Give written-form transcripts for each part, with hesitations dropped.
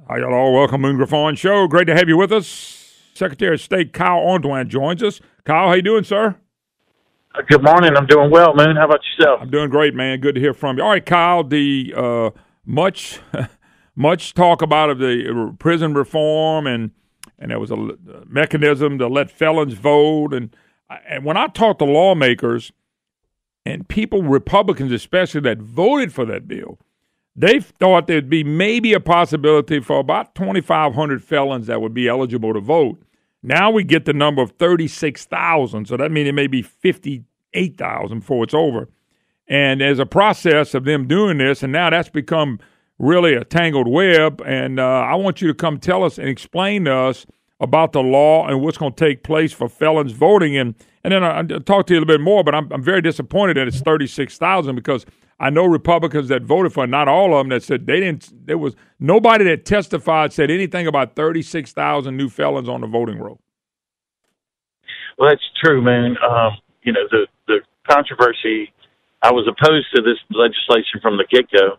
Hi, hello. Welcome to the Griffon Show. Great to have you with us. Secretary of State Kyle Ardoin joins us. Kyle, how you doing, sir? Good morning. I'm doing well, Moon. How about yourself? I'm doing great, man. Good to hear from you. All right, Kyle, the much talk about of the prison reform, and there was a mechanism to let felons vote. And when I talk to lawmakers and people, Republicans especially, that voted for that bill, they thought there'd be maybe a possibility for about 2,500 felons that would be eligible to vote. Now we get the number of 36,000, so that means it may be 58,000 before it's over. And there's a process of them doing this, and now that's become really a tangled web. And I want you to come tell us and explain to us about the law and what's going to take place for felons voting. And then I'll talk to you a little bit more, but I'm very disappointed that it's 36,000 because I know Republicans that voted for it, not all of them, that said there was nobody that testified said anything about 36,000 new felons on the voting roll. Well, that's true, man. The controversy, I was opposed to this legislation from the get-go,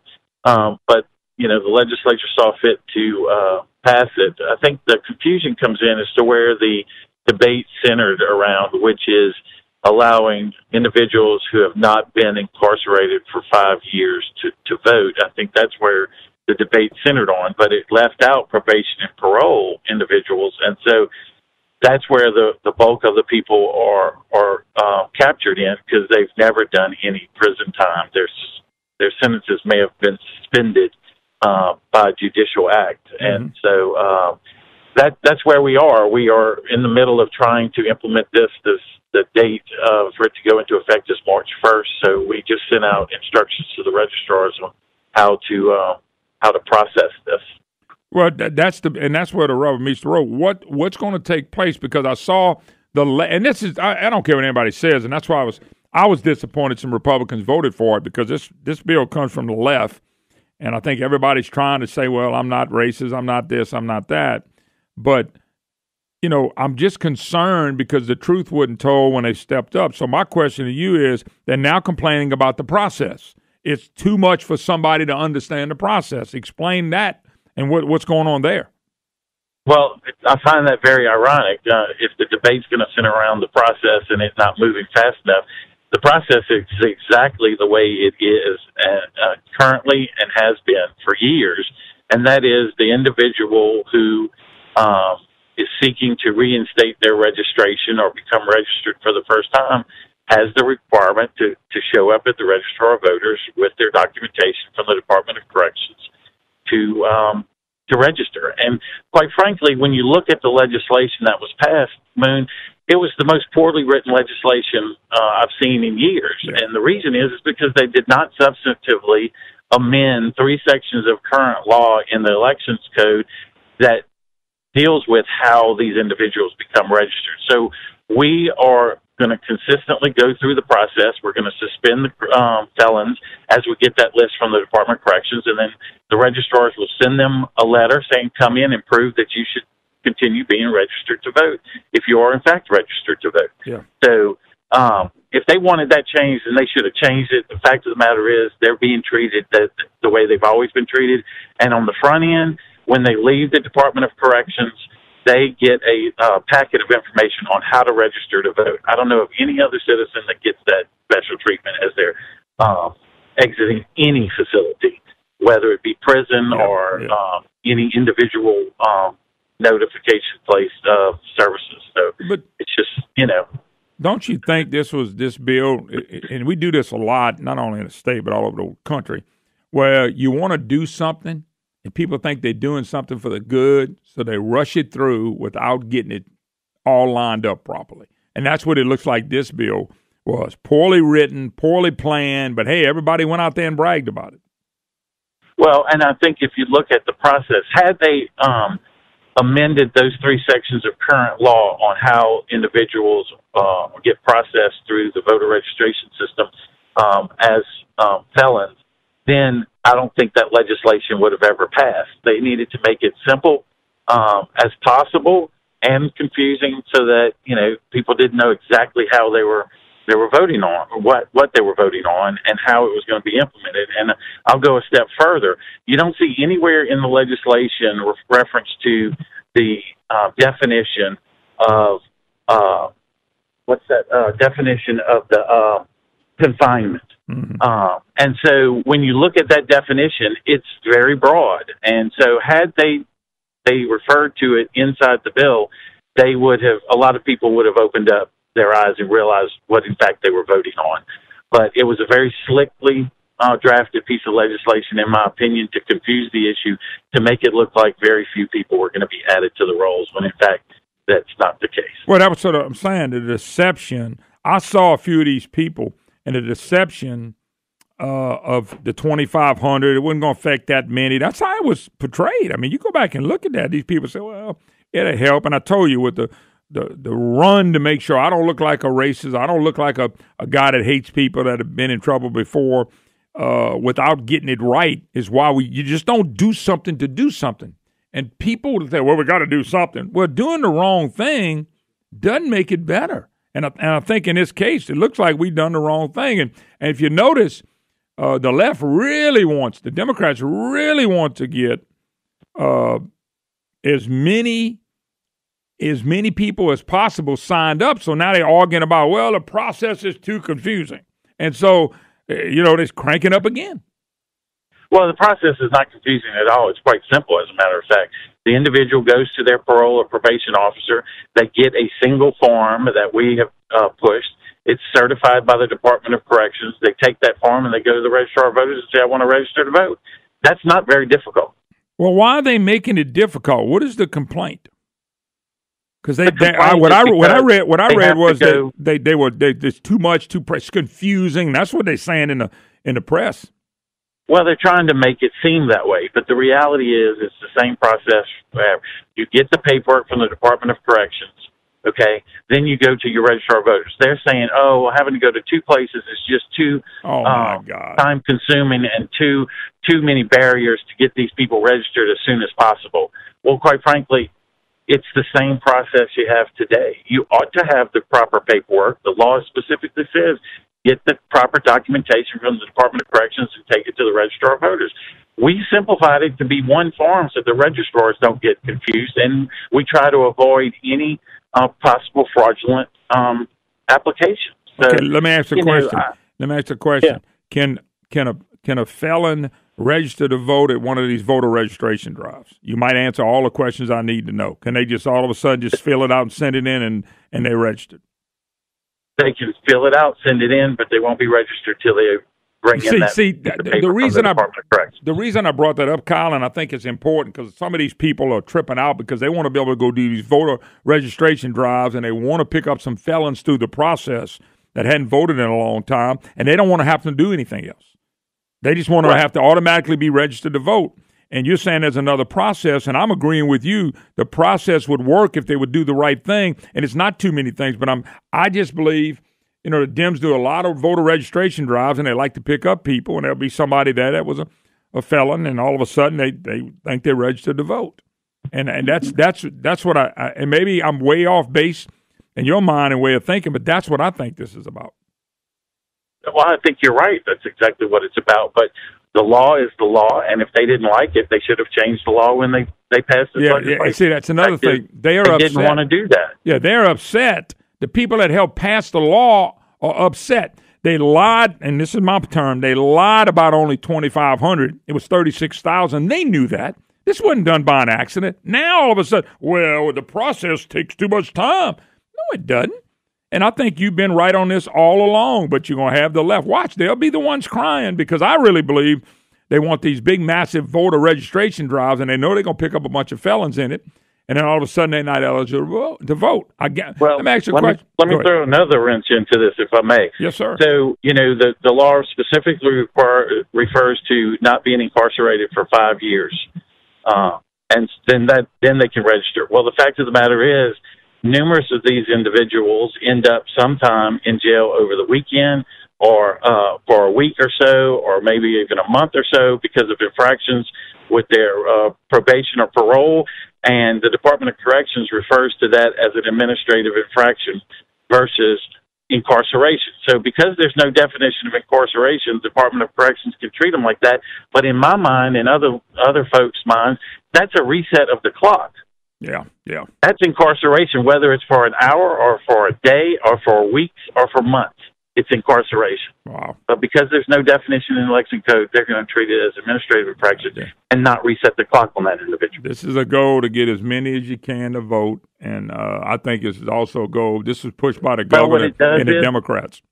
but, the legislature saw fit to pass it. I think the confusion comes in as to where the debate centered around, which is allowing individuals who have not been incarcerated for 5 years to vote. I think that's where the debate centered on, but it left out probation and parole individuals. And so that's where the bulk of the people are captured in, because they've never done any prison time. Their sentences may have been suspended by judicial act. Mm-hmm. And so that's where we are. We are in the middle of trying to implement the date for it to go into effect is March 1st. So we just sent out instructions to the registrars on how to process this. Well, that's where the rubber meets the road. What's going to take place? Because I saw and this is I don't care what anybody says, and that's why I was disappointed some Republicans voted for it, because this bill comes from the left, and I think everybody's trying to say, well, I'm not racist, I'm not this, I'm not that, but I'm just concerned because the truth wasn't told when they stepped up. So my question to you is, they're now complaining about the process. It's too much for somebody to understand the process. Explain that and what's going on there. Well, I find that very ironic. If the debate's going to center around the process and it's not moving fast enough, the process is exactly the way it is currently and has been for years, and that is the individual who is seeking to reinstate their registration or become registered for the first time has the requirement to show up at the Registrar of Voters with their documentation from the Department of Corrections to register. And quite frankly, when you look at the legislation that was passed, Moon, it was the most poorly written legislation I've seen in years. Yeah. And the reason is because they did not substantively amend 3 sections of current law in the Elections Code that deals with how these individuals become registered. So we are going to consistently go through the process. We're going to suspend the felons as we get that list from the Department of Corrections, and then the registrars will send them a letter saying, come in and prove that you should continue being registered to vote if you are in fact registered to vote. Yeah. So if they wanted that changed, then they should have changed it. The fact of the matter is they're being treated the way they've always been treated. And on the front end, when they leave the Department of Corrections, they get a packet of information on how to register to vote. I don't know of any other citizen that gets that special treatment as they're exiting any facility, whether it be prison or any individual notification place of services. So but it's just, Don't you think this bill, and we do this a lot, not only in the state but all over the country, where you want to do something, and people think they're doing something for the good, so they rush it through without getting it all lined up properly. And that's what it looks like this bill was. Poorly written, poorly planned, but hey, everybody went out there and bragged about it. Well, and I think if you look at the process, had they amended those 3 sections of current law on how individuals get processed through the voter registration system as felons, then I don't think that legislation would have ever passed. They needed to make it simple as possible and confusing so that, people didn't know exactly how they were they were voting on, or what they were voting on, and how it was going to be implemented. And I'll go a step further. You don't see anywhere in the legislation reference to the definition of definition of the confinement. Mm-hmm. And so when you look at that definition, it's very broad. And so had they referred to it inside the bill, a lot of people would have opened up their eyes and realized what in fact they were voting on. But it was a very slickly drafted piece of legislation, in my opinion, to confuse the issue, to make it look like very few people were going to be added to the rolls, when in fact that's not the case. Well, that was I'm saying, the deception. I saw a few of these people, and the deception of the 2,500, it wasn't going to affect that many. That's how it was portrayed. I mean, you go back and look at that. These people say, well, it'll help. And I told you, with the run to make sure I don't look like a racist, I don't look like a guy that hates people that have been in trouble before, without getting it right, is why you just don't do something to do something. And people say, well, we got to do something. Well, doing the wrong thing doesn't make it better. And I think in this case, it looks like we've done the wrong thing. And if you notice, the left the Democrats really want to get as many people as possible signed up. So now they're arguing about, well, the process is too confusing. And so, they're cranking up again. Well, the process is not confusing at all. It's quite simple, as a matter of fact. The individual goes to their parole or probation officer. They get a single form that we have pushed. It's certified by the Department of Corrections. They take that form and they go to the registrar of voters and say, I want to register to vote. That's not very difficult. Well, why are they making it difficult? What is the complaint? Because what I read was that they were there's too much, it's confusing. That's what they're saying in the press. Well, they're trying to make it seem that way, but the reality is it's the same process. You get the paperwork from the Department of Corrections, okay? Then you go to your registrar of voters. They're saying, having to go to two places is just too time-consuming and too many barriers to get these people registered as soon as possible. Well, quite frankly, it's the same process you have today. You ought to have the proper paperwork. The law specifically says get the proper documentation from the Department of Corrections and take it to the registrar of voters. We simplified it to be one form so the registrars don't get confused, and we try to avoid any possible fraudulent applications. So, okay, let me ask a question. Yeah. Can a felon register to vote at one of these voter registration drives? You might answer all the questions I need to know. Can they just all of a sudden just fill it out and send it in and they're registered? They can fill it out, send it in, but they won't be registered till they bring in that. The reason I brought that up, Kyle, and I think it's important because some of these people are tripping out because they want to be able to go do these voter registration drives and they want to pick up some felons through the process that hadn't voted in a long time, and they don't want to have to do anything else. They just want to have to automatically be registered to vote. And you're saying there's another process, and I'm agreeing with you. The process would work if they would do the right thing, and it's not too many things. But I just believe, the Dems do a lot of voter registration drives, and they like to pick up people, and there'll be somebody that was a felon, and all of a sudden they think they're registered to vote. And that's what and maybe I'm way off base in your mind and way of thinking, but that's what I think this is about. Well, I think you're right. That's exactly what it's about. But the law is the law, and if they didn't like it, they should have changed the law when they passed it. Yeah. See, that's another thing. They didn't want to do that. Yeah, they're upset. The people that helped pass the law are upset. They lied, and this is my term, they lied about only 2,500. It was 36,000. They knew that. This wasn't done by an accident. Now, all of a sudden, well, the process takes too much time. No, it doesn't. And I think you've been right on this all along, but you're going to have the left. Watch, they'll be the ones crying because I really believe they want these big, massive voter registration drives, and they know they're going to pick up a bunch of felons in it, and then all of a sudden they're not eligible to vote. Let me ask you a question. Let me throw another wrench into this, if I may. Yes, sir. So, the law specifically refers to not being incarcerated for 5 years, and then they can register. Well, the fact of the matter is, numerous of these individuals end up sometime in jail over the weekend or for a week or so, or maybe even a month or so because of infractions with their probation or parole. And the Department of Corrections refers to that as an administrative infraction versus incarceration. So because there's no definition of incarceration, the Department of Corrections can treat them like that. But in my mind and other folks' minds, that's a reset of the clock. Yeah. That's incarceration, whether it's for an hour or for a day or for weeks or for months. It's incarceration. Wow. But because there's no definition in the election code, they're going to treat it as administrative infraction and not reset the clock on that individual. This is a goal to get as many as you can to vote, and I think it's also a goal. This is pushed by the governor and the Democrats.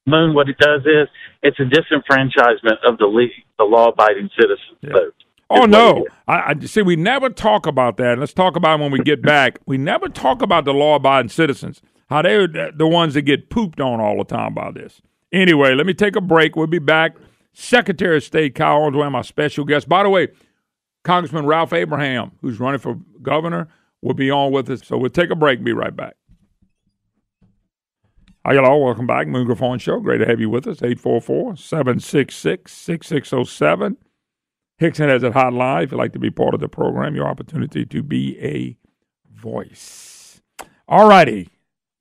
Moon, what it does is it's a disenfranchisement of the law-abiding citizens vote. Oh, no. I see, we never talk about that. Let's talk about it when we get back. We never talk about the law-abiding citizens, how they're the ones that get pooped on all the time by this. Anyway, let me take a break. We'll be back. Secretary of State Kyle Ardoin, my special guest. By the way, Congressman Ralph Abraham, who's running for governor, will be on with us. So we'll take a break and be right back. Hi, hello. Welcome back. Moon Griffon Show. Great to have you with us. 844-766-6607. Hickson has a hotline. If you'd like to be part of the program, your opportunity to be a voice. All righty.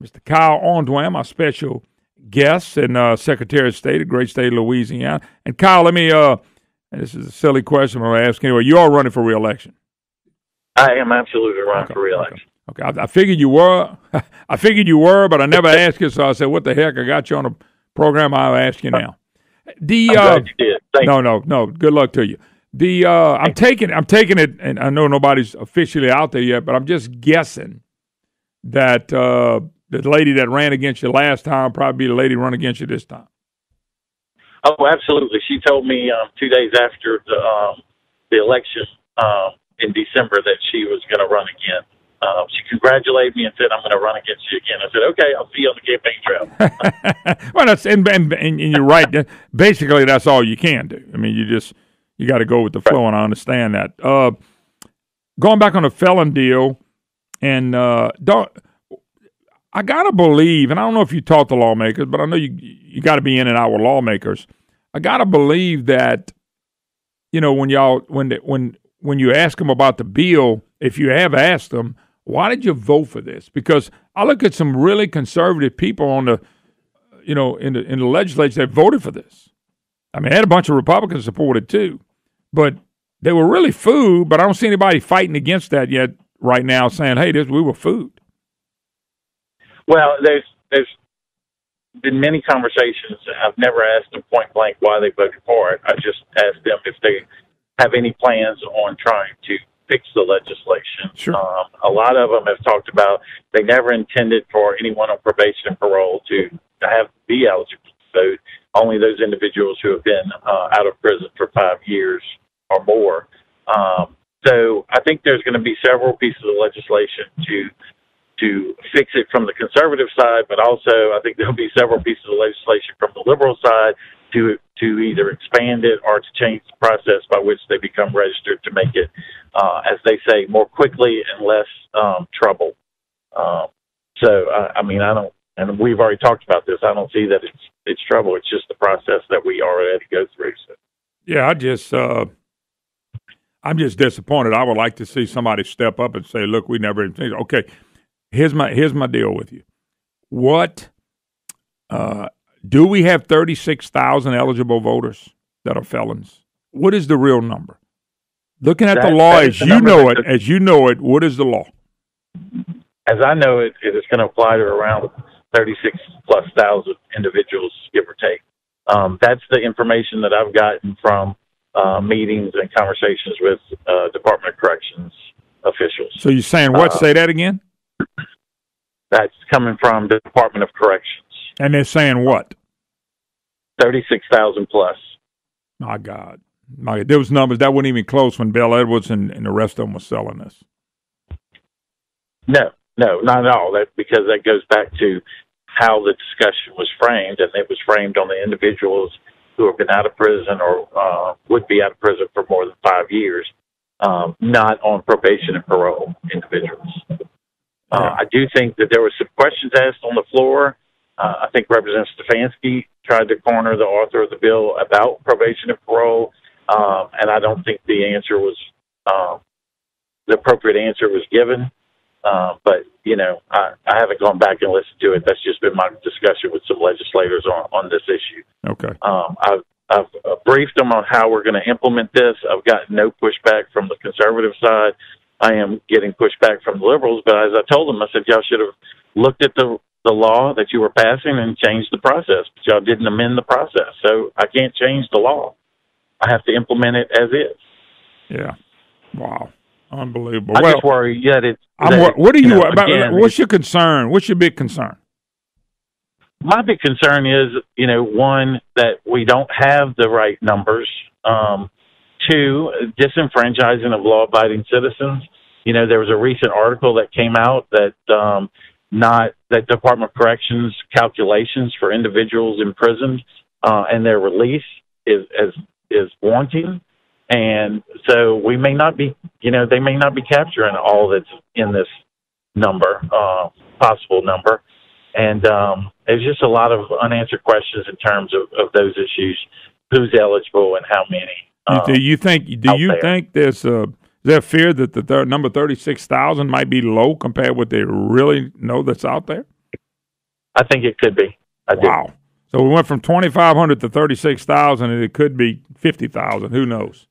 Mr. Kyle Ardoin, my special guest and Secretary of State of the great state of Louisiana. And Kyle, let me, and this is a silly question, but I'm asking anyway. You are running for re-election. I am absolutely running for re-election. Okay. I figured you were. I figured you were, but I never asked you, so I said, what the heck? I got you on a program. I'll ask you now. I'm glad you did. Thank you. No. Good luck to you. I'm taking it, and I know nobody's officially out there yet, but I'm just guessing that the lady that ran against you last time will probably be the lady run against you this time. Oh, absolutely. She told me 2 days after the election in December that she was going to run again. She congratulated me and said, I'm going to run against you again. I said, okay, I'll see you on the campaign trail. Well, that's and you're right. Basically, that's all you can do. I mean, you got to go with the flow, and I understand that. Going back on the felon deal, and I got to believe, and I don't know if you talk to lawmakers, but I know you got to be in and out with lawmakers. I got to believe that, when you ask them about the bill, if you have asked them, why did you vote for this? Because I look at some really conservative people on the, in the legislature that voted for this. I mean, I had a bunch of Republicans support it too, but they were really food. But I don't see anybody fighting against that yet right now, saying, "Hey, we were food." Well, there's been many conversations. I've never asked them point blank why they voted for it. I just asked them if they have any plans on trying to fix the legislation. Sure. A lot of them have talked about they never intended for anyone on probation and parole to be eligible to vote. Only those individuals who have been out of prison for 5 years or more. So I think there's going to be several pieces of legislation to fix it from the conservative side, but also I think there'll be several pieces of legislation from the liberal side to either expand it or to change the process by which they become registered to make it, as they say, more quickly and less trouble. I don't, and we've already talked about this. I don't see that it's trouble. It's just the process that we already go through. So. Yeah, I'm just disappointed. I would like to see somebody step up and say, "Look, we never intended." Okay, here's my deal with you. What do we have 36,000 eligible voters that are felons? What is the real number? Looking at the law as you know it, what is the law? As I know it, it is going to apply to around 36,000+ individuals, give or take. That's the information that I've gotten from meetings and conversations with Department of Corrections officials. So you're saying what? Say that again? That's coming from the Department of Corrections. And they're saying what? 36,000+. My God. Those numbers, that wasn't even close when Bill Edwards and the rest of them were selling this. No, not at all. Because that goes back to how the discussion was framed, and it was framed on the individuals who have been out of prison or would be out of prison for more than 5 years, not on probation and parole individuals. I do think that there were some questions asked on the floor. I think Representative Stefanski tried to corner the author of the bill about probation and parole, and I don't think the appropriate answer was given. But, I haven't gone back and listened to it. That's just been my discussion with some legislators on this issue. Okay. I've briefed them on how we're going to implement this. I've gotten no pushback from the conservative side. I am getting pushback from the liberals. But as I told them, I said, y'all should have looked at the law that you were passing and changed the process. But y'all didn't amend the process. So I can't change the law. I have to implement it as is. Yeah. Wow. Unbelievable. I just worry that it's... what are you about? Again, what's your concern? What's your big concern? My big concern is, one, that we don't have the right numbers. Two, disenfranchising of law-abiding citizens. There was a recent article that came out that that Department of Corrections calculations for individuals imprisoned and their release is wanting. And so we may not be, they may not be capturing all that's in this number, possible number. And there's just a lot of unanswered questions in terms of those issues, who's eligible and how many. Do you think there's is there a fear that the number 36,000 might be low compared to what they really know that's out there? I think it could be. Wow. So we went from 2,500 to 36,000, and it could be 50,000. Who knows?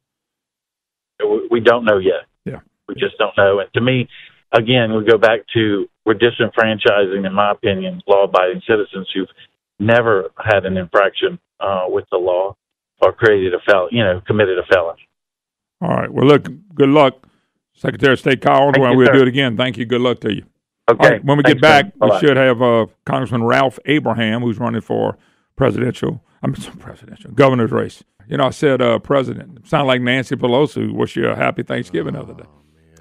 We don't know yet. Yeah. We just don't know. And to me, again, we go back to we're disenfranchising, in my opinion, law-abiding citizens who've never had an infraction with the law or committed a felony. All right. Well, look, good luck, Secretary of State Kyle Ardoin. We'll do it again. Thank you. Good luck to you. Okay. Right, when we get back, we should have Congressman Ralph Abraham, who's running for governor's race. I said president. Sound like Nancy Pelosi. Wish you a happy Thanksgiving the other day.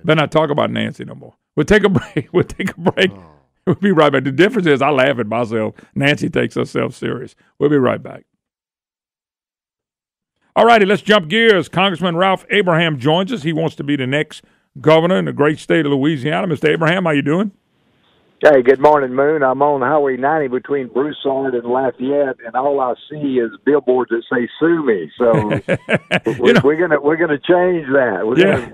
Better not talk about Nancy no more. We'll take a break. We'll be right back. The difference is I laugh at myself. Nancy takes herself serious. We'll be right back. All righty, let's jump gears. Congressman Ralph Abraham joins us. He wants to be the next governor in the great state of Louisiana. Mr. Abraham, how you doing? Hey, good morning, Moon. I'm on Highway 90 between Broussard and Lafayette, and all I see is billboards that say "Sue me." So we're gonna change that.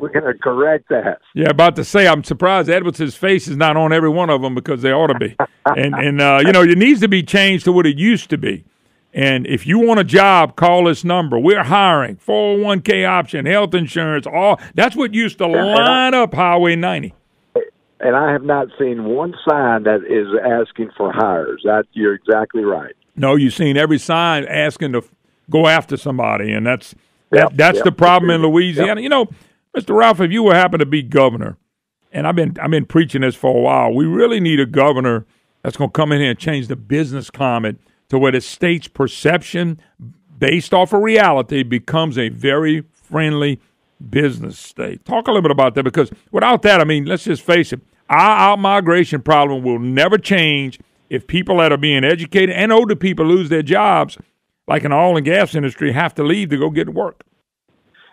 We're gonna correct that. Yeah, about to say, I'm surprised Edwards' face is not on every one of them because they ought to be. and it needs to be changed to what it used to be. And if you want a job, call this number. We're hiring 401k option, health insurance. That's what used to line up Highway 90. And I have not seen one sign that is asking for hires. You're exactly right. No, you've seen every sign asking to go after somebody, and that's the problem in Louisiana. Yep. Mr. Ralph, if you were happen to be governor, and I've been preaching this for a while, we really need a governor that's going to come in here and change the business climate to where the state's perception, based off of reality, becomes a very friendly business state. Talk a little bit about that, because without that, let's just face it, our out-migration problem will never change if people that are being educated and older people lose their jobs, like in the oil and gas industry, have to leave to go get work.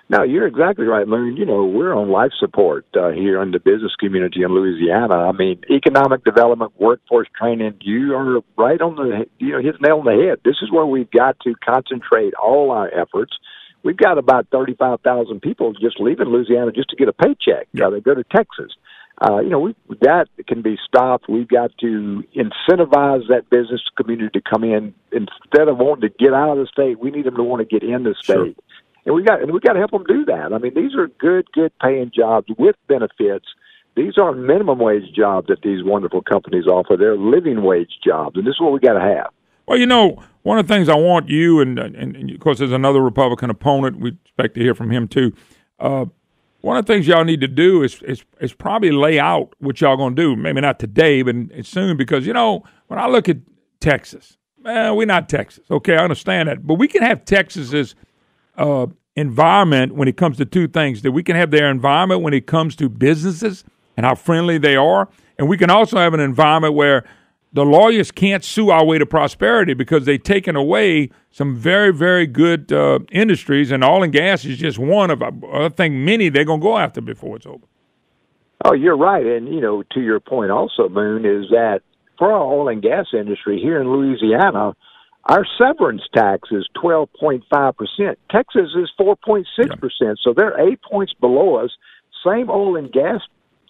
No, you're exactly right, Moon. We're on life support here in the business community in Louisiana. Economic development, workforce training, you are right on hit the nail on the head. This is where we've got to concentrate all our efforts. We've got about 35,000 people just leaving Louisiana just to get a paycheck. They go to Texas. That can be stopped. We've got to incentivize that business community to come in. Instead of wanting to get out of the state, we need them to want to get in the state. Sure. And we got to help them do that. These are good paying jobs with benefits. These aren't minimum wage jobs that these wonderful companies offer. They're living wage jobs, and this is what we got to have. Well, one of the things I want you, and of course there's another Republican opponent, we expect to hear from him too. One of the things y'all need to do is probably lay out what y'all going to do. Maybe not today, but soon, because, when I look at Texas, we're not Texas. Okay, I understand that. But we can have Texas's environment when it comes to two things. That we can have their environment when it comes to businesses and how friendly they are. And we can also have an environment where the lawyers can't sue our way to prosperity because they've taken away some very, very good industries, and oil and gas is just one of, I think, many they're going to go after before it's over. Oh, you're right. And, to your point also, Moon, is that for our oil and gas industry here in Louisiana, our severance tax is 12.5%. Texas is 4.6%. So they're 8 points below us. Same oil and gas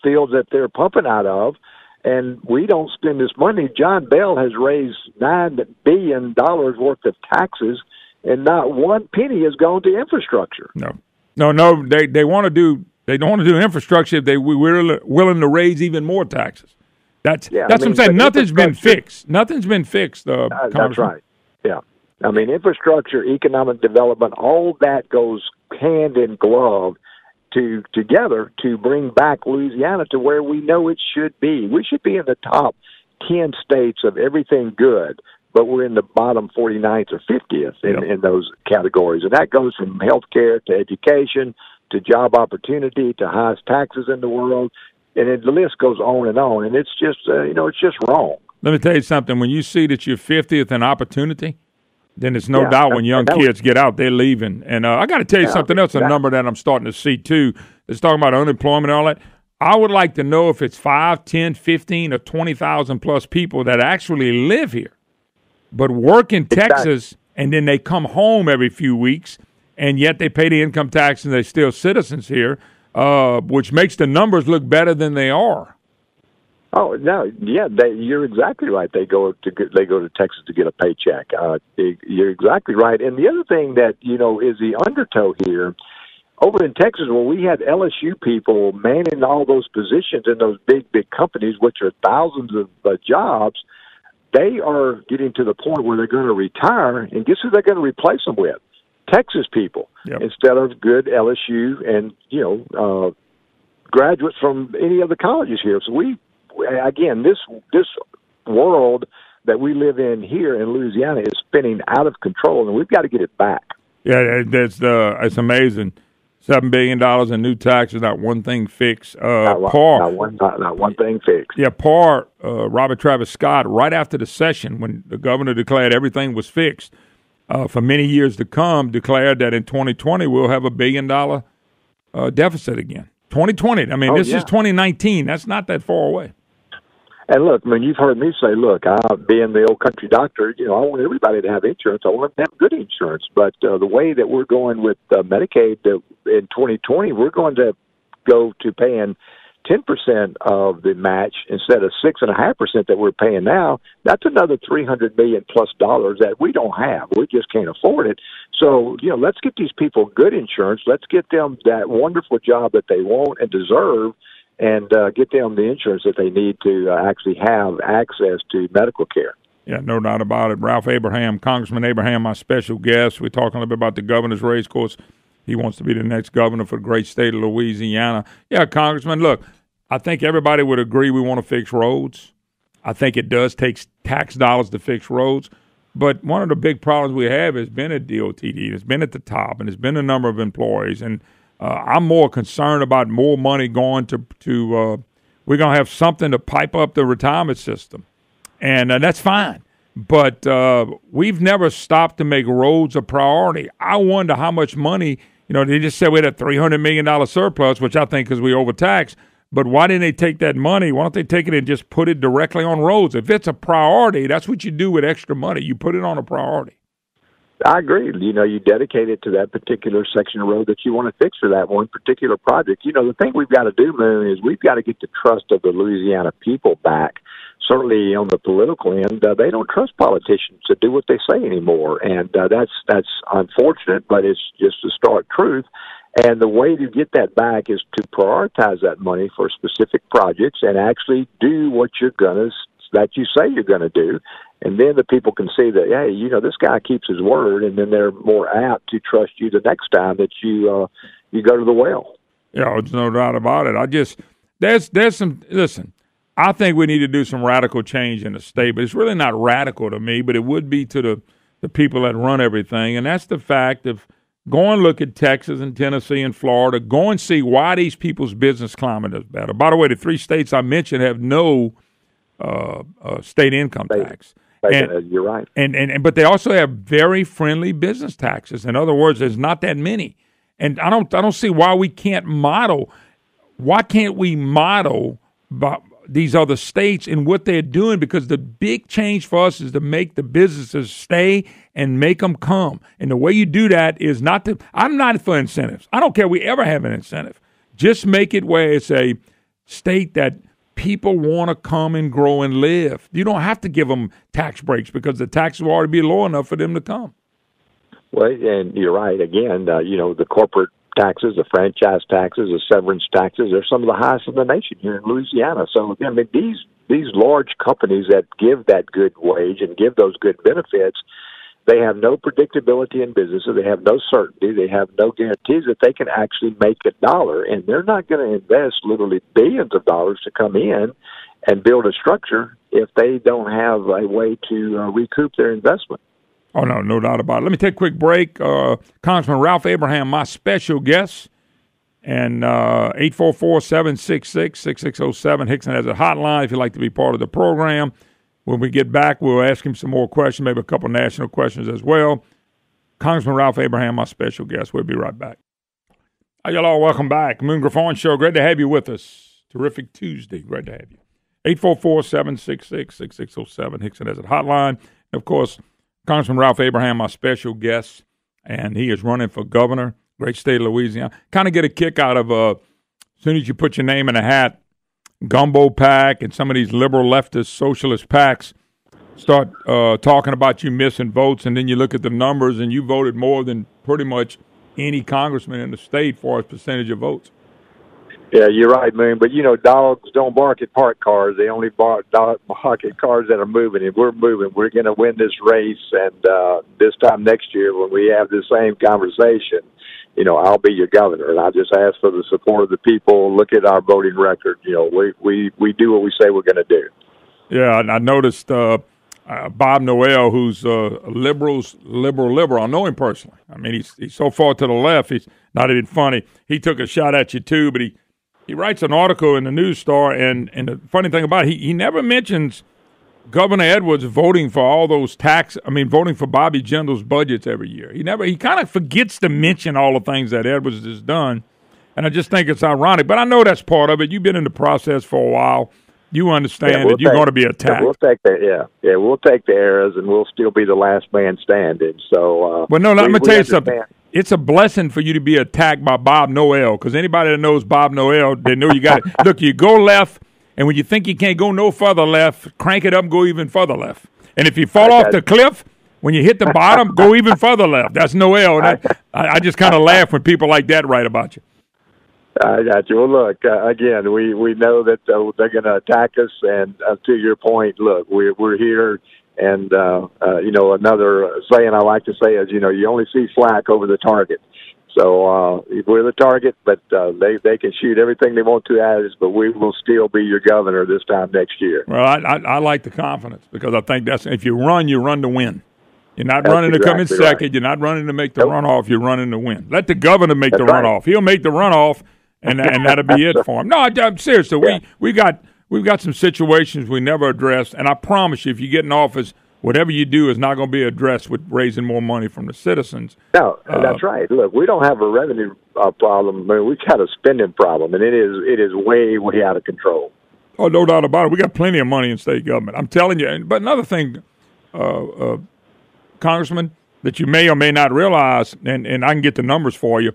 fields that they're pumping out of, and we don't spend this money. John Bell has raised $9 billion worth of taxes, and not one penny has gone to infrastructure. No. They want to do. They don't want to do infrastructure if we're willing to raise even more taxes. That's what I'm saying. Nothing's been fixed. Nothing's been fixed. That's right. Yeah. I mean, infrastructure, economic development, all that goes hand in glove together to bring back Louisiana to where we know it should be. We should be in the top 10 states of everything good, but we're in the bottom 49th or 50th in those categories. And that goes from healthcare to education to job opportunity to highest taxes in the world. And the list goes on. And it's just, it's just wrong. Let me tell you something. When you see that you're 50th in opportunity, then it's no doubt when young kids get out, they're leaving. And I got to tell you something else, a number that I'm starting to see, too. It's talking about unemployment and all that. I would like to know if it's 5, 10, 15, or 20,000 plus people that actually live here but work in Texas, and then they come home every few weeks, and yet they pay the income tax and they're still citizens here, which makes the numbers look better than they are. Oh no, yeah, you're exactly right. They go to Texas to get a paycheck. You're exactly right. And the other thing that is the undertow here, over in Texas, where we had LSU people manning all those positions in those big companies, which are thousands of jobs, they are getting to the point where they're going to retire, and guess who they're going to replace them with? Texas people, instead of good LSU and graduates from any of the colleges here. So again, this world that we live in here in Louisiana is spinning out of control, and we've got to get it back. Yeah, it's amazing. $7 billion in new taxes, not one thing fixed. Not one thing fixed. Yeah, PAR, Robert Travis Scott, right after the session when the governor declared everything was fixed, for many years to come, declared that in 2020 we'll have $1 billion deficit again. 2020. I mean, this is 2019. That's not that far away. And look, you've heard me say, being the old country doctor, I want everybody to have insurance. I want them to have good insurance. But the way that we're going with Medicaid in 2020, we're going to go to paying 10% of the match instead of 6.5% that we're paying now. That's another $300 million plus that we don't have. We just can't afford it. So, let's get these people good insurance. Let's get them that wonderful job that they want and deserve, and get them the insurance that they need to actually have access to medical care. Yeah, no doubt about it. Ralph Abraham, Congressman Abraham, my special guest. We're talking a little bit about the governor's race. Of course, he wants to be the next governor for the great state of Louisiana. Yeah, Congressman, look, I think everybody would agree we want to fix roads. I think it does take tax dollars to fix roads. But one of the big problems we have has been at DOTD. It's been at the top, and it's been a number of employees. And I'm more concerned about more money going to we're going to have something to pipe up the retirement system. And that's fine. But we've never stopped to make roads a priority. I wonder how much money, they just said we had a $300 million surplus, which I think because we overtaxed. But why didn't they take that money? Why don't they take it and just put it directly on roads? If it's a priority, that's what you do with extra money. You put it on a priority. I agree. You dedicate it to that particular section of road that you want to fix for that one particular project. The thing we've got to do, Moon, is we've got to get the trust of the Louisiana people back. Certainly on the political end, they don't trust politicians to do what they say anymore. And that's unfortunate, but it's just the stark truth. And the way to get that back is to prioritize that money for specific projects and actually do what that you say you're going to do. And then the people can see that, hey, this guy keeps his word, and then they're more apt to trust you the next time that you go to the well. Yeah, there's no doubt about it. There's some, listen, I think we need to do some radical change in the state, but it's really not radical to me, but it would be to the people that run everything, and that's the fact of go and look at Texas and Tennessee and Florida, go and see why these people's business climate is better. By the way, the 3 states I mentioned have no state income tax. You're right. But they also have very friendly business taxes. In other words, there's not that many. And I don't see why we can't model. Why can't we model these other states and what they're doing? Because the big change for us is to make the businesses stay and make them come. And the way you do that is I'm not for incentives. I don't care if we ever have an incentive. Just make it where it's state that people want to come and grow and live. You don't have to give them tax breaks because the taxes will already be low enough for them to come. Well, and you're right. Again, the corporate taxes, the franchise taxes, the severance taxes, they're some of the highest in the nation here in Louisiana. So, again, these large companies that give that good wage and give those good benefits, they have no predictability in businesses. They have no certainty. They have no guarantees that they can actually make a dollar. And they're not going to invest literally billions of dollars to come in and build a structure if they don't have a way to recoup their investment. Oh, no doubt about it. Let me take a quick break. Congressman Ralph Abraham, my special guest, and 844-766-6607. Hickson has a hotline if you'd like to be part of the program. When we get back, we'll ask him some more questions, maybe a couple national questions as well. Congressman Ralph Abraham, my special guest. We'll be right back. Hi, y'all. Welcome back. Moon Griffon Show. Great to have you with us. Terrific Tuesday. Great to have you. 844-766-6607. Hickson has a hotline. And of course, Congressman Ralph Abraham, my special guest, and he is running for governor, great state of Louisiana. Kind of get a kick out of, as soon as you put your name in a hat, Gumbo PAC and some of these liberal leftist socialist PACs start talking about you missing votes, and then you look at the numbers and you voted more than pretty much any congressman in the state for a percentage of votes. Yeah, you're right, Moon. But, dogs don't bark at parked cars. They only bark at cars that are moving. And we're moving. We're going to win this race. And this time next year, when we have the same conversation, I'll be your governor. And I just ask for the support of the people. Look at our voting record. We do what we say we're going to do. Yeah, I noticed Bob Noel, who's liberal. I know him personally. I mean, he's so far to the left. He's not even funny. He took a shot at you, too, but he writes an article in the News Star, and the funny thing about it, he never mentions Governor Edwards voting for all those voting for Bobby Jindal's budgets every year. He kind of forgets to mention all the things that Edwards has done, and I just think it's ironic. But I know that's part of it. You've been in the process for a while. You understand that you're going to be attacked. We'll take that. Yeah, we'll take the errors, and we'll still be the last man standing. So, well, no, let me tell you something. It's a blessing for you to be attacked by Bob Noel, because anybody that knows Bob Noel, they know you got it. Look, you go left, and when you think you can't go no further left, crank it up and go even further left. And if you fall off the cliff, when you hit the bottom, go even further left. That's Noel. I just kind of laugh when people like that write about you. I got you. Well, look, again, we know that they're going to attack us, and to your point, look, we're here. And, another saying I like to say is, you only see flak over the target. So we're the target, but they can shoot everything they want to at us, but we will still be your governor this time next year. Well, I like the confidence, because I think if you run to win. You're not running to come in second. Right. You're not running to make the runoff. You're running to win. Let the governor make the runoff. He'll make the runoff, and that'll be it for him. No, I'm serious. So we've got some situations we never addressed, and I promise you, if you get in office, whatever you do is not going to be addressed with raising more money from the citizens. No, that's right. Look, we don't have a revenue problem. I mean, we've got a spending problem, and it is way out of control. Oh, no doubt about it. We got plenty of money in state government. I'm telling you. But another thing, Congressman, that you may or may not realize, and I can get the numbers for you,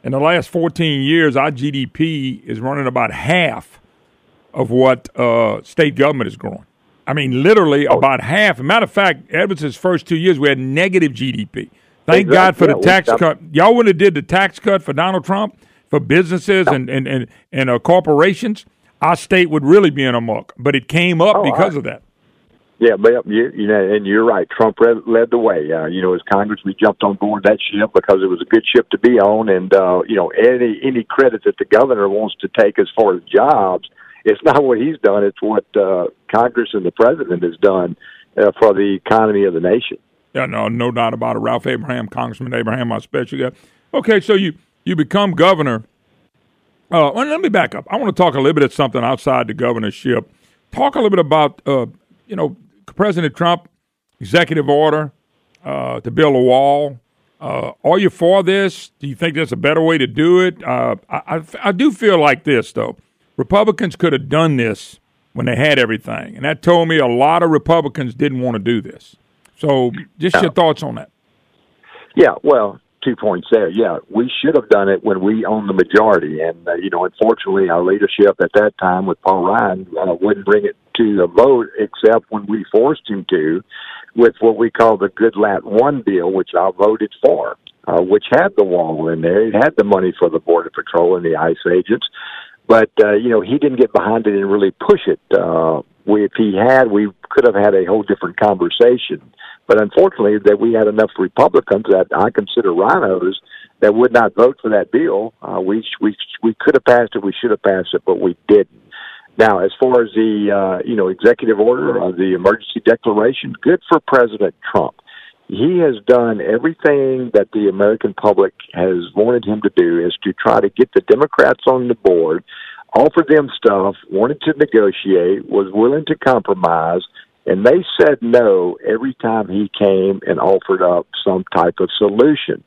in the last 14 years, our GDP is running about half of what state government is growing. I mean, literally about half. As a matter of fact, Edwards' first 2 years, we had negative GDP. Thank God for the tax cut. Y'all wouldn't have did the tax cut for Donald Trump, for businesses and corporations, our state would really be in a muck. But it came up because of that. Yeah, but and you're right. Trump led the way. As Congress, we jumped on board that ship because it was a good ship to be on. And any credit that the governor wants to take as far as jobs, it's not what he's done. It's what Congress and the president has done for the economy of the nation. Yeah, no doubt about it. Ralph Abraham, Congressman Abraham, our special guest. Okay, so you become governor. Well, let me back up. I want to talk a little bit of something outside the governorship. Talk a little bit about, President Trump, executive order to build a wall. Are you for this? Do you think there's a better way to do it? I do feel like this, though. Republicans could have done this when they had everything, and that told me a lot of Republicans didn't want to do this. So just your thoughts on that. Yeah, well, 2 points there. Yeah, we should have done it when we owned the majority. And, unfortunately, our leadership at that time with Paul Ryan wouldn't bring it to a vote except when we forced him to with what we call the Goodlatte 1 bill, which I voted for, which had the wall in there. It had the money for the Border Patrol and the ICE agents. But, he didn't get behind it and really push it. If he had, we could have had a whole different conversation. But unfortunately, that we had enough Republicans that I consider rhinos that would not vote for that bill. We could have passed it, we should have passed it, but we didn't. Now, as far as the executive order of the emergency declaration, good for President Trump. He has done everything that the American public has wanted him to do, is to try to get the Democrats on the board, offered them stuff, wanted to negotiate, was willing to compromise, and they said no every time he came and offered up some type of solution.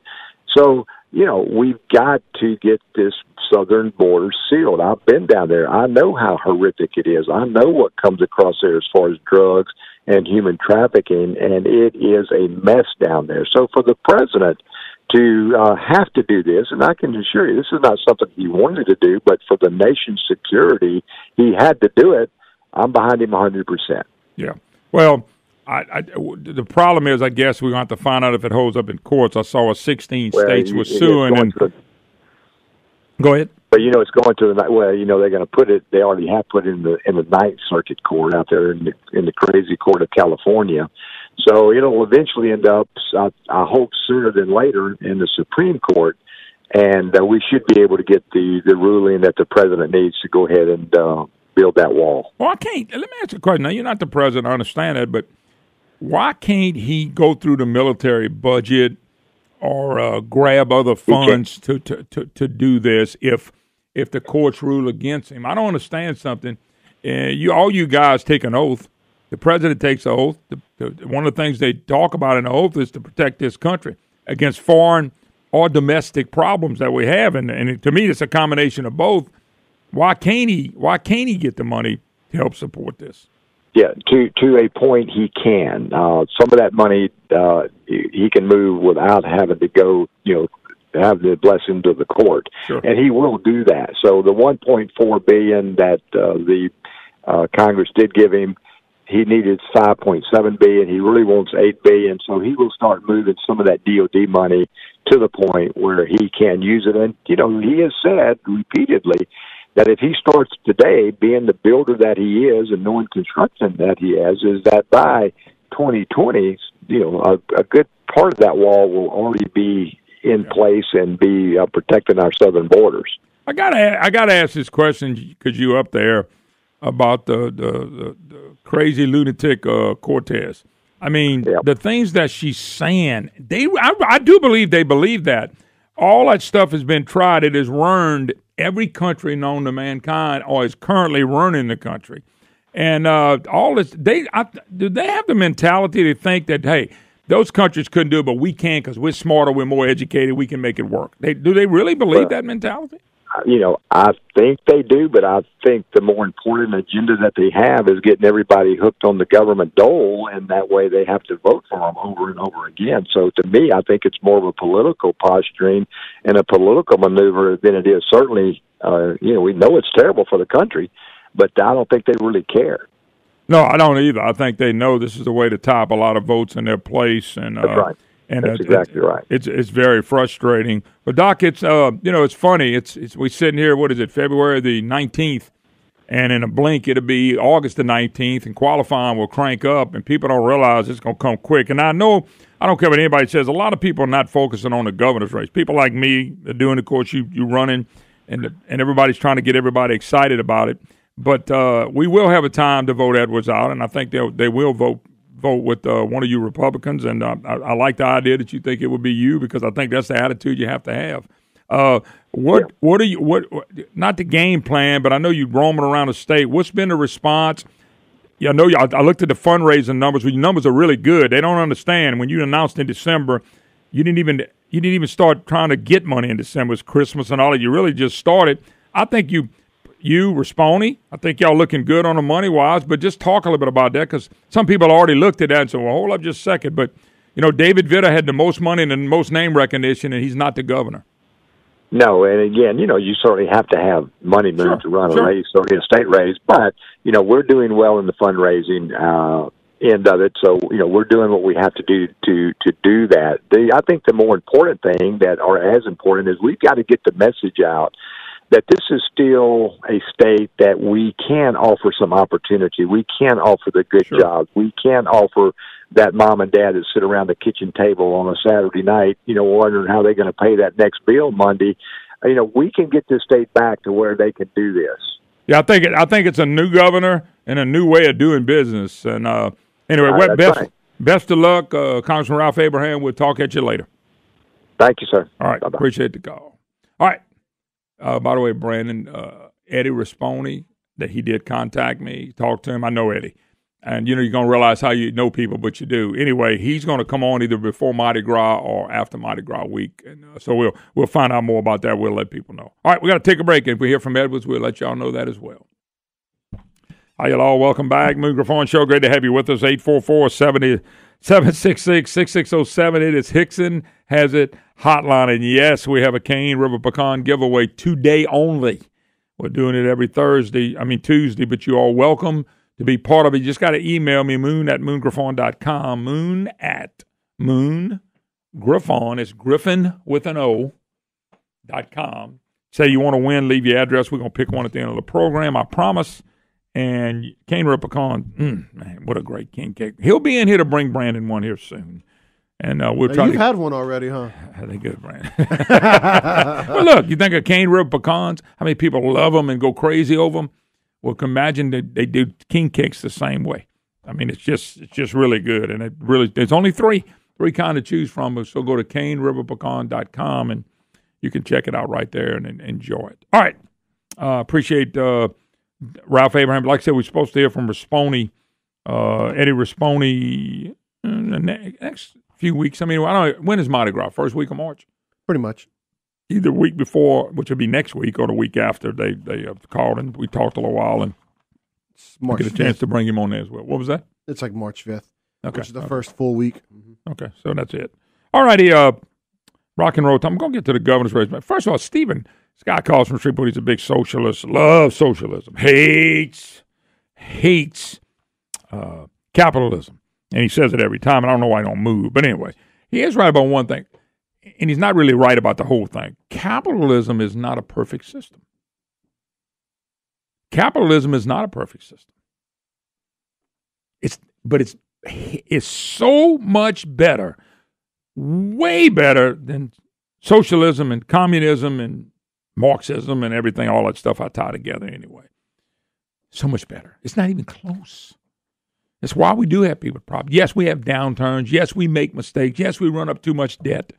So, we've got to get this southern border sealed. I've been down there. I know how horrific it is. I know what comes across there as far as drugs and human trafficking, and it is a mess down there. So for the president to have to do this, and I can assure you this is not something he wanted to do, but for the nation's security, he had to do it. I'm behind him 100%. Yeah. Well, the problem is, I guess we're going to have to find out if it holds up in courts. I saw 16 states were suing. Go ahead. But it's going to the they're going to put it. They already have put it in the Ninth Circuit Court out there in the crazy court of California. So it'll eventually end up, I hope sooner than later, in the Supreme Court, and we should be able to get the ruling that the president needs to go ahead and build that wall. Well, I can't. Let me ask you a question. Now, you're not the president. I understand that, but why can't he go through the military budget or grab other funds to do this if the courts rule against him? I don't understand something. All you guys take an oath. The president takes an oath. One of the things they talk about in the oath is to protect this country against foreign or domestic problems that we have, and to me, it's a combination of both. Why can't he get the money to help support this? Yeah, to a point he can. Some of that money he can move without having to go, have the blessing of the court, sure. And he will do that. So the $1.4 billion that the Congress did give him, he needed $5.7 billion. He really wants $8 billion, so he will start moving some of that DOD money to the point where he can use it. And he has said repeatedly that if he starts today, being the builder that he is and knowing construction that he has, is that by 2020, a good part of that wall will already be in place and be protecting our southern borders. I gotta ask this question because you up there about the crazy lunatic Cortez. I mean, the things that she's saying, I do believe they believe that. All that stuff has been tried. It has ruined every country known to mankind, or is currently ruining the country. And all this, do they have the mentality to think that, hey, those countries couldn't do it, but we can because we're smarter, we're more educated, we can make it work? Do they really believe that mentality? I think they do, but I think the more important agenda that they have is getting everybody hooked on the government dole, and that way they have to vote for them over and over again. So to me, I think it's more of a political posturing and a political maneuver than it is certainly, we know it's terrible for the country, but I don't think they really care. No, I don't either. I think they know this is the way to top a lot of votes in their place. And that's right. And that's exactly right. It's very frustrating. But Doc, it's it's funny. It's we sitting here. What is it? February the 19th, and in a blink it'll be August the 19th, and qualifying will crank up, and people don't realize it's going to come quick. And I know I don't care what anybody says. A lot of people are not focusing on the governor's race. People like me are doing, of course, you running, and everybody's trying to get everybody excited about it. But we will have a time to vote Edwards out, and I think they will vote with one of you Republicans, and I like the idea that you think it would be you, because I think that's the attitude you have to have. What are you not the game plan, but I know you're roaming around the state. What's been the response? Yeah, I looked at the fundraising numbers. Well, your numbers are really good. They don't understand when you announced in December, you didn't even start trying to get money in December. It's Christmas and all that. You really just started. I think you Rasponi, I think y'all looking good on the money-wise, but just talk a little bit about that, because some people already looked at that and said, well, hold up just a second. But David Vitter had the most money and the most name recognition, and he's not the governor. No, and again, you certainly have to have money to run a race or a state race. But we're doing well in the fundraising end of it, so we're doing what we have to do to do that. I think the more important thing or as important is we've got to get the message out that this is still a state that we can offer some opportunity. We can offer the good jobs. We can offer that mom and dad that sit around the kitchen table on a Saturday night, wondering how they're going to pay that next bill Monday. We can get this state back to where they can do this. Yeah, I think it's a new governor and a new way of doing business. And anyway, best of luck, Congressman Ralph Abraham. We'll talk at you later. Thank you, sir. All right, Bye-bye. Appreciate the call. All right. By the way, Brandon, Eddie Risponi, that he did contact me, talk to him. I know Eddie. And, you're going to realize how you know people, but you do. Anyway, he's going to come on either before Mardi Gras or after Mardi Gras week. And so we'll find out more about that. We'll let people know. All right, we got to take a break. If we hear from Edwards, we'll let y'all know that as well. Hi, y'all. Welcome back. Moon Griffon Show. Great to have you with us. 844-766-6607. It is Hickson Has It Hotline. And, yes, we have a Cane River Pecan giveaway today only. We're doing it every Tuesday, but you are welcome to be part of it. You just got to email me, moon@moongriffon.com. Moon@moongriffon. It's Griffon with an O.com. Say you want to win, leave your address. We're going to pick one at the end of the program, I promise. And Cane River Pecan, man, what a great king cake. He'll be in here to bring Brandon one here soon. And we'll try. You've had one already, huh? I think good, Brandon. Well, look, you think of Cane River Pecans, how many people love them and go crazy over them? Well, imagine they do king cakes the same way. It's just really good. And there's only three kind to choose from. So go to caneriverpecan.com and you can check it out right there and enjoy it. All right. Appreciate Ralph Abraham. Like I said, we're supposed to hear from Risponi, Eddie Risponi in the next few weeks. I don't know. When is Mardi Gras? First week of March? Pretty much. Either week before, which would be next week, or the week after. They have called and we talked a little while and get a chance to bring him on there as well. What was that? It's like March 5th, which is the first full week. Mm-hmm. Okay, so that's it. All righty, rock and roll time. I'm going to get to the governor's race. First of all, Stephen, this guy calls from Shreveport. He's a big socialist, loves socialism, hates capitalism. And he says it every time. I don't know why he don't move. But anyway, he is right about one thing. And he's not really right about the whole thing. Capitalism is not a perfect system. Capitalism is not a perfect system. It's so much better, way better than socialism and communism and Marxism and everything, all that stuff I tie together anyway. So much better. It's not even close. That's why we do have people with problems. Yes, we have downturns. Yes, we make mistakes. Yes, we run up too much debt.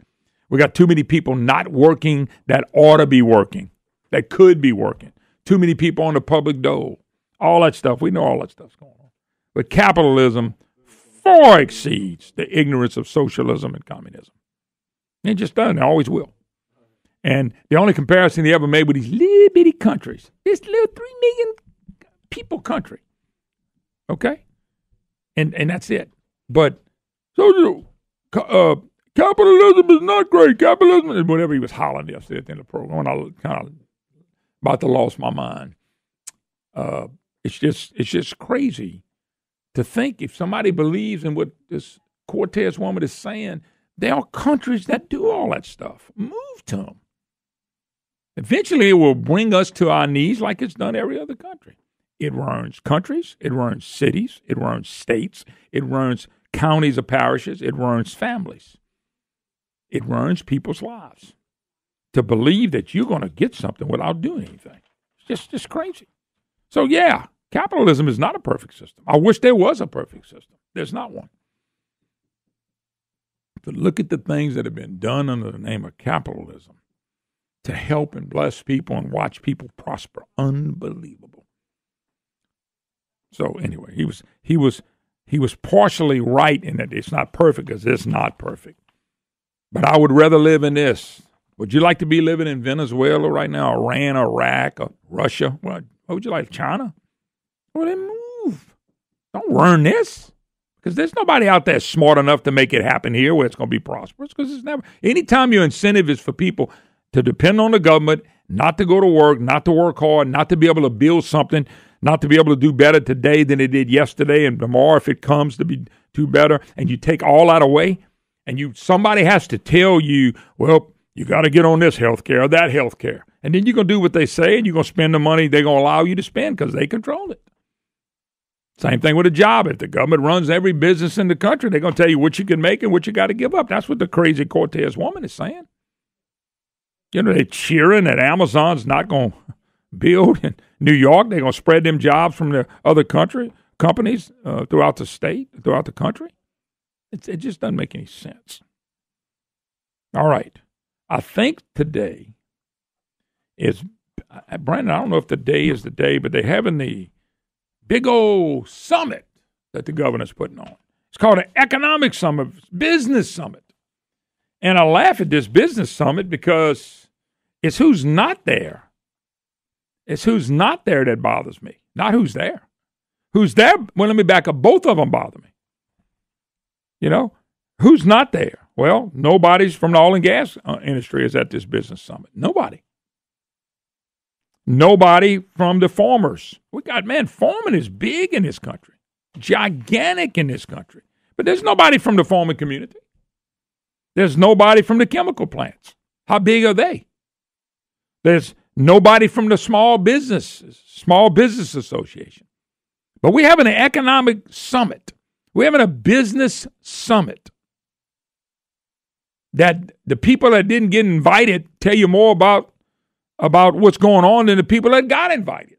We got too many people not working that ought to be working, that could be working. Too many people on the public dole. All that stuff. We know all that stuff's going on. But capitalism far exceeds the ignorance of socialism and communism. It just doesn't. It always will. And the only comparison he ever made with these little bitty countries, this little 3 million people country. Okay? And that's it. But capitalism is not great. Capitalism is whatever he was hollering yesterday at the end of the program. When I kind of about to lost my mind. It's just crazy to think if somebody believes in what this Cortez woman is saying, there are countries that do all that stuff. Move to them. Eventually, it will bring us to our knees like it's done every other country. It runs countries, it runs cities, it runs states, it runs counties or parishes, it runs families. It runs people's lives. To believe that you're going to get something without doing anything. It's just crazy. So, yeah, capitalism is not a perfect system. I wish there was a perfect system. There's not one. But look at the things that have been done under the name of capitalism to help and bless people and watch people prosper. Unbelievable. So anyway, he was partially right in that it's not perfect because it's not perfect. But I would rather live in this. Would you like to be living in Venezuela right now, Iran, Iraq, or Russia? What would you like, China? Well, then move. Don't learn this. Because there's nobody out there smart enough to make it happen here where it's going to be prosperous. Because it's never. Anytime your incentive is for people to depend on the government, not to go to work, not to work hard, not to be able to build something, not to be able to do better today than they did yesterday and tomorrow if it comes to be do better, and you take all that away, and somebody has to tell you, well, you got to get on this health care or that health care. And then you're going to do what they say, and you're going to spend the money they're going to allow you to spend because they control it. Same thing with a job. If the government runs every business in the country, they're going to tell you what you can make and what you got to give up. That's what the crazy Cortez woman is saying. You know, they're cheering that Amazon's not going to build in New York. They're going to spread them jobs from the other companies throughout the state, throughout the country. It just doesn't make any sense. All right. I think today is, Brandon, I don't know if today is the day, but they're having the big old summit that the governor's putting on. It's called an economic summit, business summit. And I laugh at this business summit because it's who's not there. It's who's not there that bothers me, not who's there. Who's there? Well, let me back up. Both of them bother me. You know, who's not there? Well, nobody's from the oil and gas industry is at this business summit. Nobody. Nobody from the farmers. We got, farming is big in this country, gigantic in this country. But there's nobody from the farming community. There's nobody from the chemical plants. How big are they? There's nobody from the Small Business Association. But we're having an economic summit. We're having a business summit that the people that didn't get invited tell you more about what's going on than the people that got invited.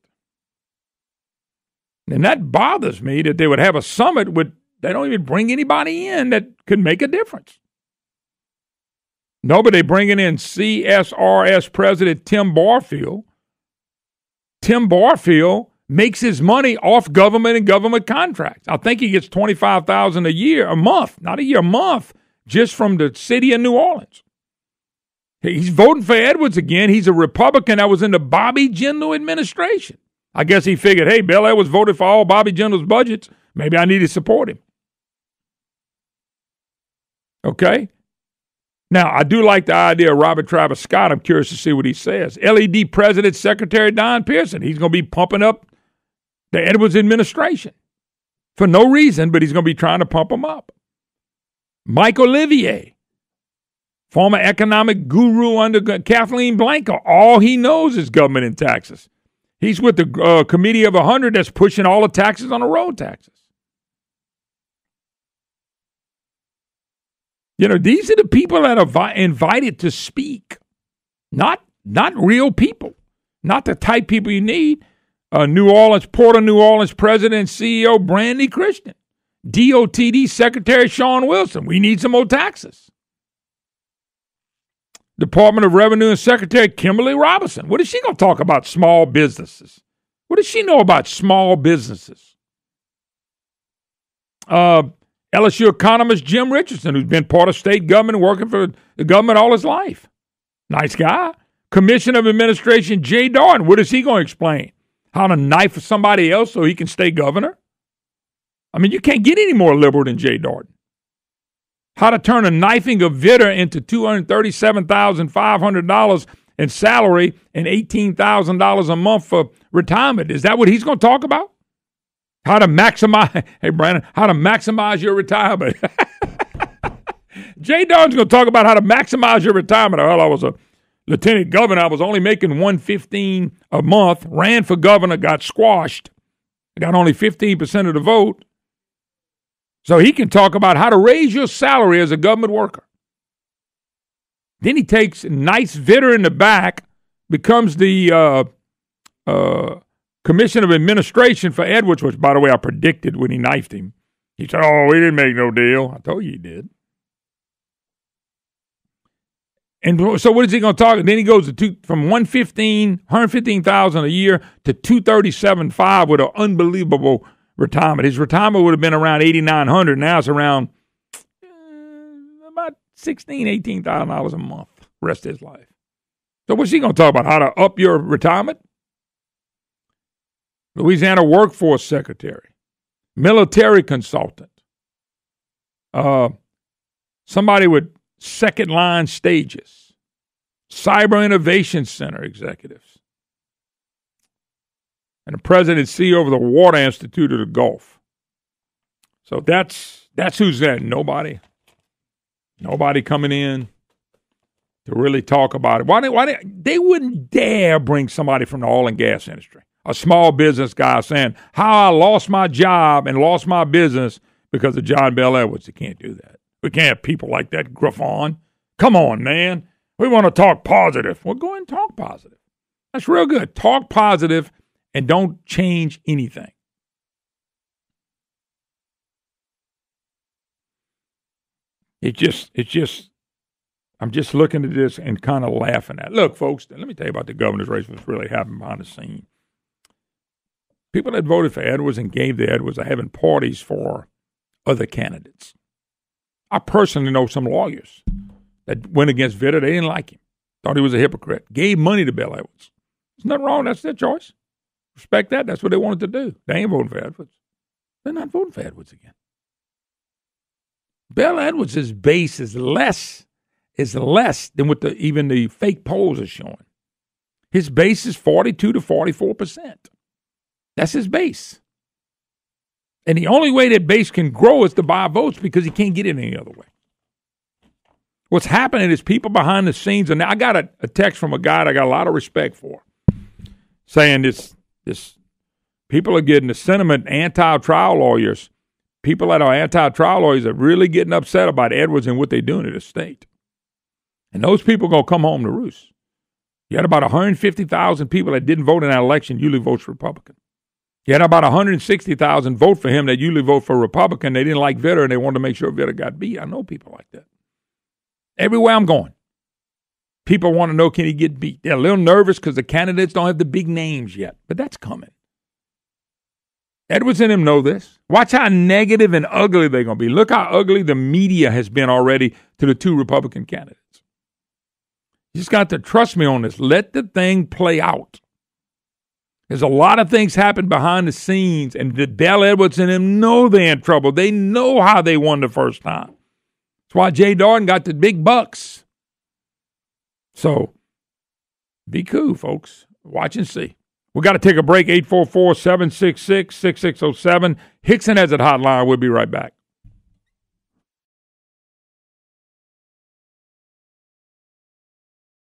And that bothers me that they would have a summit with, they don't even bring anybody in that could make a difference. No, but they're bringing in CSRS President Tim Barfield. Tim Barfield makes his money off government and government contracts. I think he gets $25,000 a month, just from the city of New Orleans. He's voting for Edwards again. He's a Republican that was in the Bobby Jindal administration. I guess he figured, hey, Bill Edwards voted for all Bobby Jindal's budgets. Maybe I need to support him. Okay? Now, I do like the idea of Robert Travis Scott. I'm curious to see what he says. LED President Secretary Don Pearson. He's going to be pumping up the Edwards administration for no reason, but he's going to be trying to pump them up. Mike Olivier, former economic guru under Kathleen Blanco. All he knows is government and taxes. He's with the Committee of 100 that's pushing all the taxes on the road taxes. You know, these are the people that are invited to speak, not real people, not the type people you need. Port of New Orleans President and CEO Brandy Christian, DOTD Secretary Sean Wilson. We need some more taxes. Department of Revenue and Secretary Kimberly Robinson. What is she going to talk about small businesses? What does she know about small businesses? LSU economist Jim Richardson, who's been part of state government, working for the government all his life. Nice guy. Commissioner of Administration Jay Darden. What is he going to explain? How to knife somebody else so he can stay governor? I mean, you can't get any more liberal than Jay Darden. How to turn a knifing of Vitter into $237,500 in salary and $18,000 a month for retirement. Is that what he's going to talk about? How to maximize, hey, Brandon, how to maximize your retirement. Jay Darden's going to talk about how to maximize your retirement. Well, I was a lieutenant governor. I was only making $115 a month, ran for governor, got squashed. I got only 15% of the vote. So he can talk about how to raise your salary as a government worker. Then he takes nice Vitter in the back, becomes the Commission of Administration for Edwards, which, by the way, I predicted when he knifed him. He said, oh, he didn't make no deal. I told you he did. And so what is he going to talk? And then he goes from $115,000 a year to $237,500 with an unbelievable retirement. His retirement would have been around $8,900. Now it's around about $16,000, $18,000 a month the rest of his life. So what's he going to talk about? How to up your retirement? Louisiana Workforce Secretary, military consultant, somebody with second line stages, Cyber Innovation Center executives, and the president and CEO of the Water Institute of the Gulf. So that's who's there. Nobody coming in to really talk about it. Why they wouldn't dare bring somebody from the oil and gas industry, a small business guy saying how I lost my job and lost my business because of John Bel Edwards. They can't do that. We can't have people like that, Griffon. Come on, man. We want to talk positive. Well, go ahead and talk positive. That's real good. Talk positive and don't change anything. It's just, I'm just looking at this and kind of laughing at it. Look, folks, let me tell you about the governor's race, what's really happened behind the scene. People that voted for Edwards and gave to Edwards are having parties for other candidates. I personally know some lawyers that went against Vitter. They didn't like him. Thought he was a hypocrite. Gave money to Bel Edwards. There's nothing wrong. That's their choice. Respect that. That's what they wanted to do. They ain't voting for Edwards. They're not voting for Edwards again. Bel Edwards' base is less than what even the fake polls are showing. His base is 42 to 44%. That's his base. And the only way that base can grow is to buy votes because he can't get it any other way. What's happening is people behind the scenes, and I got a text from a guy that I got a lot of respect for, saying this people are getting the sentiment, anti-trial lawyers, people that are anti-trial lawyers are really getting upset about Edwards and what they're doing to the state. And those people are going to come home to roost. You had about 150,000 people that didn't vote in that election usually votes Republican. You had about 160,000 vote for him that usually vote for Republican. They didn't like Vitter, and they wanted to make sure Vitter got beat. I know people like that. Everywhere I'm going, people want to know, can he get beat? They're a little nervous because the candidates don't have the big names yet, but that's coming. Edwards and him know this. Watch how negative and ugly they're going to be. Look how ugly the media has been already to the two Republican candidates. You just got to trust me on this. Let the thing play out. There's a lot of things happen behind the scenes, and the Bel Edwards and him know they're in trouble. They know how they won the first time. That's why Jay Darden got the big bucks. So, be cool, folks. Watch and see. We got to take a break. 844-766-6607. Hickson has it hotline. We'll be right back.